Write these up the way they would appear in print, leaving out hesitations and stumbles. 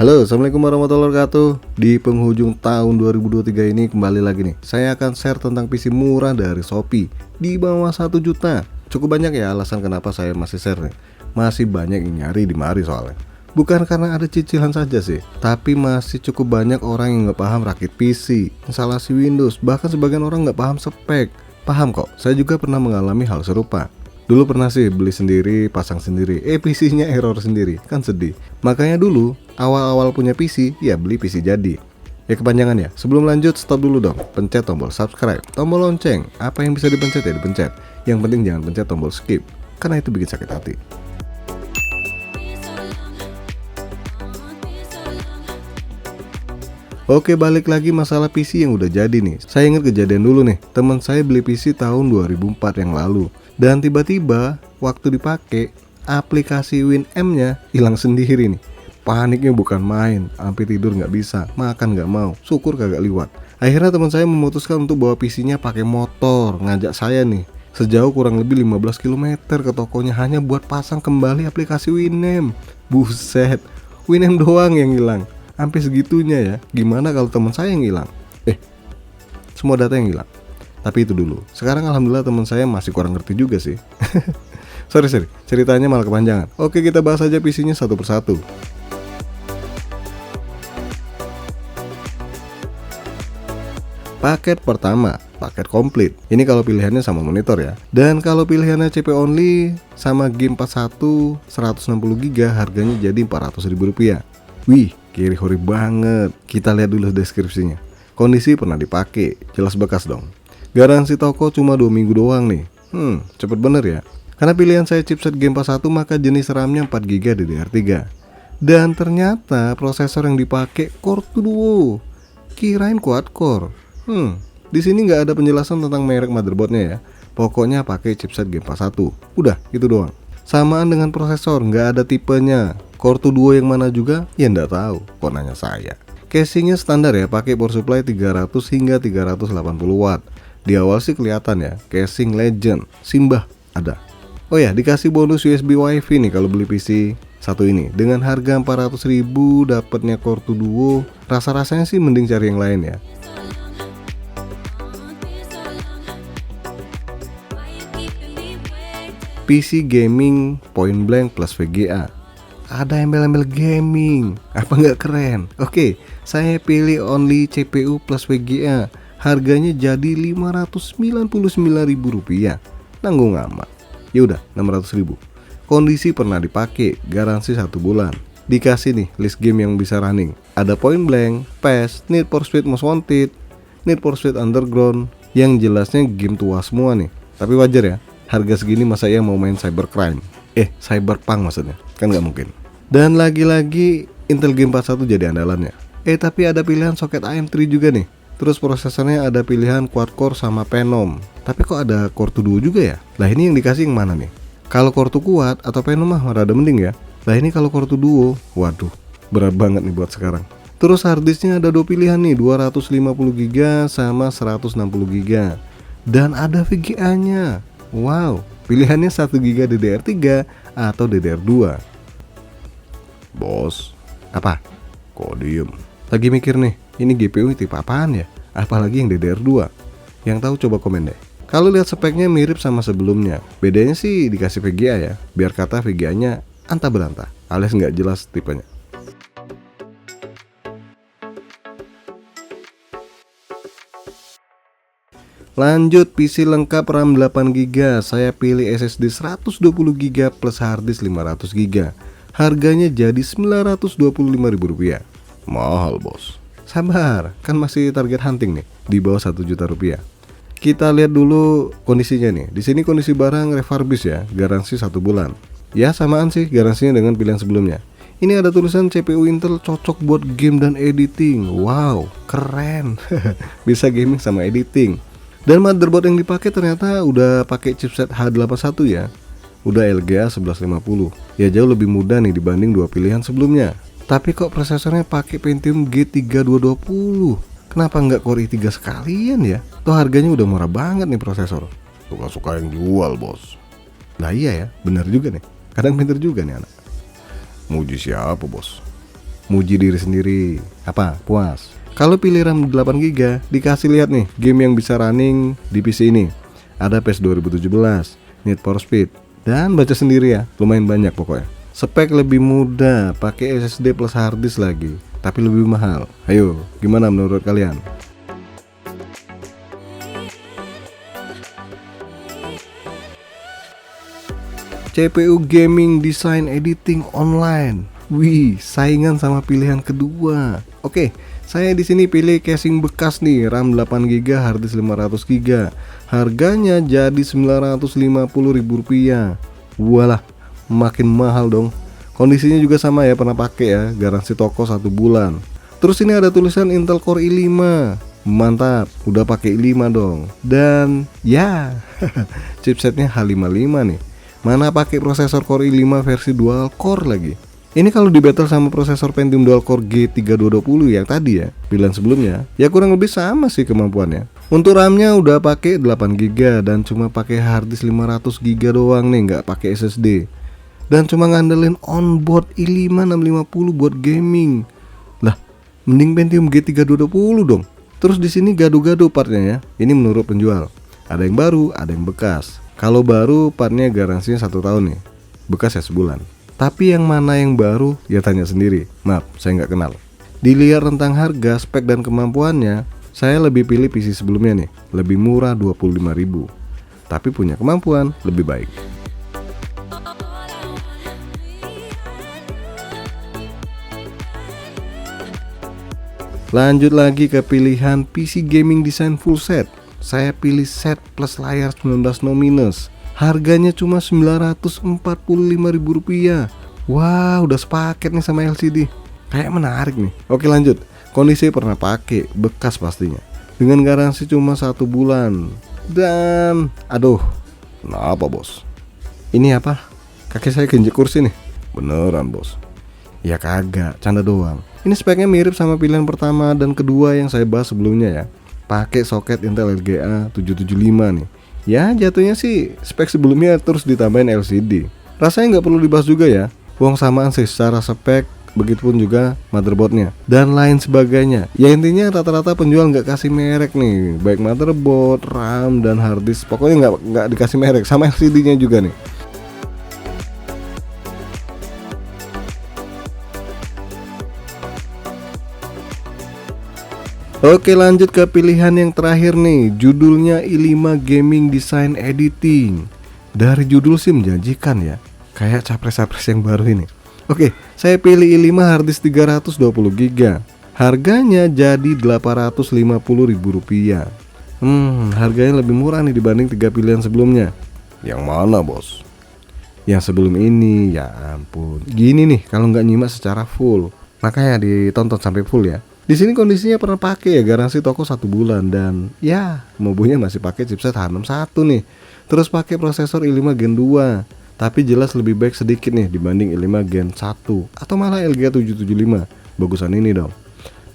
Halo, assalamualaikum warahmatullahi wabarakatuh. Di penghujung tahun 2023 ini kembali lagi nih, saya akan share tentang PC murah dari Shopee di bawah 1 juta. Cukup banyak ya alasan kenapa saya masih share nih. Masih banyak yang nyari di mari soalnya. Bukan karena ada cicilan saja sih, tapi masih cukup banyak orang yang nggak paham rakit PC, instalasi Windows, bahkan sebagian orang nggak paham spek. Paham kok, saya juga pernah mengalami hal serupa. Dulu pernah sih beli sendiri, pasang sendiri, PC-nya error sendiri, kan sedih. Makanya dulu, awal-awal punya PC, ya beli PC jadi. Ya kepanjangan ya, sebelum lanjut stop dulu dong. Pencet tombol subscribe, tombol lonceng, apa yang bisa dipencet ya dipencet. Yang penting jangan pencet tombol skip, karena itu bikin sakit hati. Oke, balik lagi masalah PC yang udah jadi nih. Saya ingat kejadian dulu nih, teman saya beli PC tahun 2004 yang lalu. Dan tiba-tiba waktu dipakai, aplikasi WinM-nya hilang sendiri nih. Paniknya bukan main, sampai tidur nggak bisa, makan nggak mau, syukur kagak liwat. Akhirnya teman saya memutuskan untuk bawa PC-nya pakai motor, ngajak saya nih. Sejauh kurang lebih 15 km ke tokonya hanya buat pasang kembali aplikasi WinM. Buset, WinM doang yang hilang. Sampai segitunya ya. Gimana kalau teman saya yang hilang? Semua data yang hilang. Tapi itu dulu. Sekarang alhamdulillah teman saya masih kurang ngerti juga sih. sorry, ceritanya malah kepanjangan. Oke, kita bahas aja PC-nya satu persatu. Paket pertama, paket komplit. Ini kalau pilihannya sama monitor ya. Dan kalau pilihannya CP only sama game 41 160GB harganya jadi Rp400.000. Wih, kiri hori banget. Kita lihat dulu deskripsinya. Kondisi pernah dipakai, jelas bekas dong. Garansi toko cuma 2 minggu doang nih. Cepet bener ya. Karena pilihan saya chipset Game 41 maka jenis RAM-nya 4GB DDR3. Dan ternyata prosesor yang dipakai Core 2 Duo. Kirain quad core. Di sini nggak ada penjelasan tentang merek motherboardnya ya. Pokoknya pakai chipset Game 41. Udah, itu doang. Samaan dengan prosesor, nggak ada tipenya. Core 2 Duo yang mana juga? Ya nggak tahu, kok nanya saya. Casingnya standar ya, pakai power supply 300 hingga 380 watt. Di awal sih kelihatan ya, casing Legend, Simbah ada. Oh ya, dikasih bonus USB WiFi nih kalau beli PC satu ini. Dengan harga 400.000 dapatnya Core 2 Duo, rasa-rasanya sih mending cari yang lain ya. PC gaming point blank plus VGA. Ada embel-embel gaming, apa nggak keren? Oke, saya pilih only CPU plus VGA. Harganya jadi Rp599.000. Nanggung amat. Yaudah, 600.000. Kondisi pernah dipakai, garansi 1 bulan. Dikasih nih list game yang bisa running. Ada Point Blank, PES, Need for Speed Most Wanted, Need for Speed Underground. Yang jelasnya game tua semua nih. Tapi wajar ya, harga segini masa ia mau main cybercrime? Cyberpunk maksudnya, kan nggak mungkin. Dan lagi-lagi Intel Game 41 jadi andalannya. Tapi ada pilihan soket AM3 juga nih. Terus prosesornya ada pilihan quad core sama Phenom. Tapi kok ada Core 2 Duo juga ya? Lah ini yang dikasih yang mana nih? Kalau Core 2 kuat atau Phenom mah rada mending ya. Lah ini kalau Core 2 Duo, waduh, berat banget nih buat sekarang. Terus harddisknya ada 2 pilihan nih, 250GB sama 160GB. Dan ada VGA-nya. Wow, pilihannya 1GB DDR3 atau DDR2. Bos, apa? Kok diem? Lagi mikir nih, ini GPU tipe apaan ya? Apalagi yang DDR2. Yang tahu coba komen deh. Kalau lihat speknya mirip sama sebelumnya. Bedanya sih dikasih VGA ya, biar kata VGA-nya antah berantah, alias nggak jelas tipenya. Lanjut, PC lengkap RAM 8GB. Saya pilih SSD 120GB plus harddisk 500GB. Harganya jadi Rp925.000. Mahal bos. Sabar, kan masih target hunting nih, di bawah 1 juta rupiah. Kita lihat dulu kondisinya nih. Di sini kondisi barang refurbish ya, garansi 1 bulan. Ya samaan sih garansinya dengan pilihan sebelumnya. Ini ada tulisan CPU Intel cocok buat game dan editing. Wow, keren. Bisa gaming sama editing. Dan motherboard yang dipakai ternyata udah pakai chipset H81 ya. Udah LGA 1150. Ya jauh lebih mudah nih dibanding dua pilihan sebelumnya. Tapi kok prosesornya pakai Pentium G3220? Kenapa nggak Core i3 sekalian ya? Tuh harganya udah murah banget nih prosesor. Suka-suka yang jual bos. Nah iya ya, benar juga nih. Kadang pinter juga nih anak. Muji siapa bos? muji diri sendiri. Apa? Puas. Kalau pilih RAM 8GB, dikasih lihat nih game yang bisa running di PC ini. Ada PES 2017, Need for Speed, dan baca sendiri ya, lumayan banyak pokoknya. Spek lebih mudah, pakai SSD plus harddisk lagi, tapi lebih mahal. Ayo, gimana menurut kalian? CPU Gaming Design Editing Online. Wih, saingan sama pilihan kedua. Oke, saya di sini pilih casing bekas nih, RAM 8GB, harddisk 500GB. Harganya jadi Rp950.000. Walah, makin mahal dong. Kondisinya juga sama ya, pernah pakai ya, garansi toko 1 bulan. Terus ini ada tulisan Intel Core i5. Mantap, udah pakai i5 dong. Dan ya, chipsetnya H55 nih. Mana pakai prosesor Core i5 versi dual core lagi. Ini kalau di battle sama prosesor Pentium dual core G3220 yang tadi ya, pilihan sebelumnya, ya kurang lebih sama sih kemampuannya. Untuk RAM-nya udah pakai 8GB dan cuma pakai harddisk 500GB doang nih, nggak pakai SSD. Dan cuma ngandelin onboard i5 650 buat gaming. Lah, mending Pentium G3220 dong. Terus di sini gado-gado partnya ya. Ini menurut penjual. Ada yang baru, ada yang bekas. Kalau baru partnya garansinya 1 tahun nih. Bekas ya sebulan. Tapi yang mana yang baru ya tanya sendiri. Maaf, saya nggak kenal. Dilihat rentang harga, spek dan kemampuannya, saya lebih pilih PC sebelumnya nih. Lebih murah 25.000. Tapi punya kemampuan lebih baik. Lanjut lagi ke pilihan PC Gaming Design Full Set. Saya pilih set plus layar 19 nominus. Harganya cuma Rp945.000. Wah, udah sepaket nih sama LCD. Kayak menarik nih. Oke lanjut. Kondisi pernah pakai, bekas pastinya. Dengan garansi cuma 1 bulan. Dan aduh, kenapa bos? Ini apa? Kaki saya keinjek kursi nih. Beneran bos? Ya kagak, canda doang. Ini speknya mirip sama pilihan pertama dan kedua yang saya bahas sebelumnya ya. Pakai soket Intel LGA 775 nih. Ya jatuhnya sih spek sebelumnya terus ditambahin LCD. Rasanya nggak perlu dibahas juga ya. Uang samaan sih secara spek, begitupun juga motherboardnya dan lain sebagainya. Ya intinya rata-rata penjual nggak kasih merek nih, baik motherboard, RAM dan harddisk. Pokoknya nggak dikasih merek, sama LCD-nya juga nih. Oke lanjut ke pilihan yang terakhir nih. Judulnya i5 Gaming Design Editing. Dari judul sih menjanjikan ya, kayak capres-capres yang baru ini. Oke, saya pilih i5 harddisk 320GB. Harganya jadi Rp850.000. Harganya lebih murah nih dibanding 3 pilihan sebelumnya. Yang mana bos? Yang sebelum ini, ya ampun. Gini nih kalau nggak nyimak secara full, makanya ditonton sampai full ya. Di sini kondisinya pernah pakai ya, garansi toko 1 bulan dan ya mobunya masih pakai chipset H61 nih. Terus pakai prosesor i5 Gen 2, tapi jelas lebih baik sedikit nih dibanding i5 Gen 1 atau malah LGA 775. Bagusan ini dong.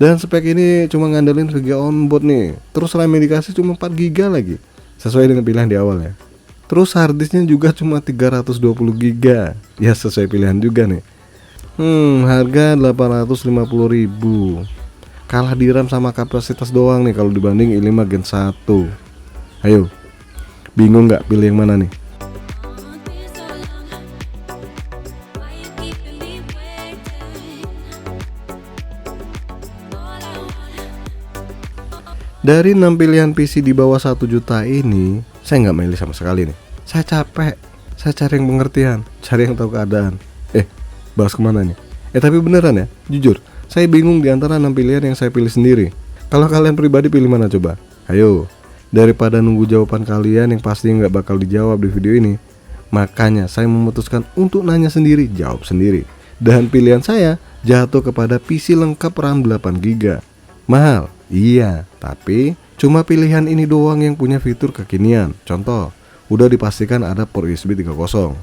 Dan spek ini cuma ngandelin VGA onboard nih. Terus RAM yang dikasih cuma 4GB lagi, sesuai dengan pilihan di awal ya. Terus harddisknya juga cuma 320GB. Ya sesuai pilihan juga nih. Harga Rp850.000. Kalah di RAM sama kapasitas doang nih kalau dibanding i5 Gen 1. Ayo, bingung nggak pilih yang mana nih? Dari 6 pilihan PC di bawah 1 juta ini, saya nggak milih sama sekali nih. Saya capek, saya cari yang pengertian, cari yang tahu keadaan. Bahas kemana nih? Tapi beneran ya, jujur, saya bingung di antara 6 pilihan yang saya pilih sendiri. Kalau kalian pribadi pilih mana coba? Ayo, daripada nunggu jawaban kalian yang pasti nggak bakal dijawab di video ini, makanya saya memutuskan untuk nanya sendiri, jawab sendiri. Dan pilihan saya jatuh kepada PC lengkap RAM 8GB. Mahal? Iya, tapi cuma pilihan ini doang yang punya fitur kekinian. Contoh, udah dipastikan ada port USB 3.0.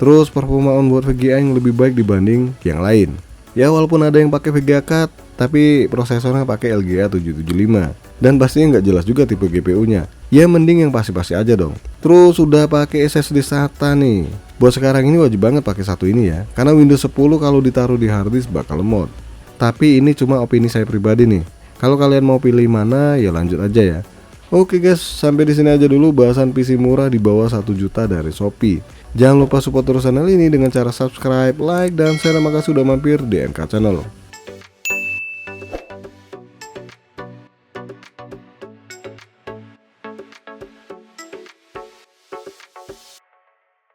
Terus performa onboard VGA yang lebih baik dibanding yang lain. Ya walaupun ada yang pakai VGA card, tapi prosesornya pakai LGA 775. Dan pastinya nggak jelas juga tipe GPU-nya. Ya mending yang pasti-pasti aja dong. Terus udah pakai SSD SATA nih. Buat sekarang ini wajib banget pakai satu ini ya, karena Windows 10 kalau ditaruh di harddisk bakal lemot. Tapi ini cuma opini saya pribadi nih. Kalau kalian mau pilih mana ya lanjut aja ya. Oke guys, sampai di sini aja dulu bahasan PC murah di bawah 1 juta dari Shopee. Jangan lupa support terus channel ini dengan cara subscribe, like, dan share. Makasih sudah mampir di NK Channel.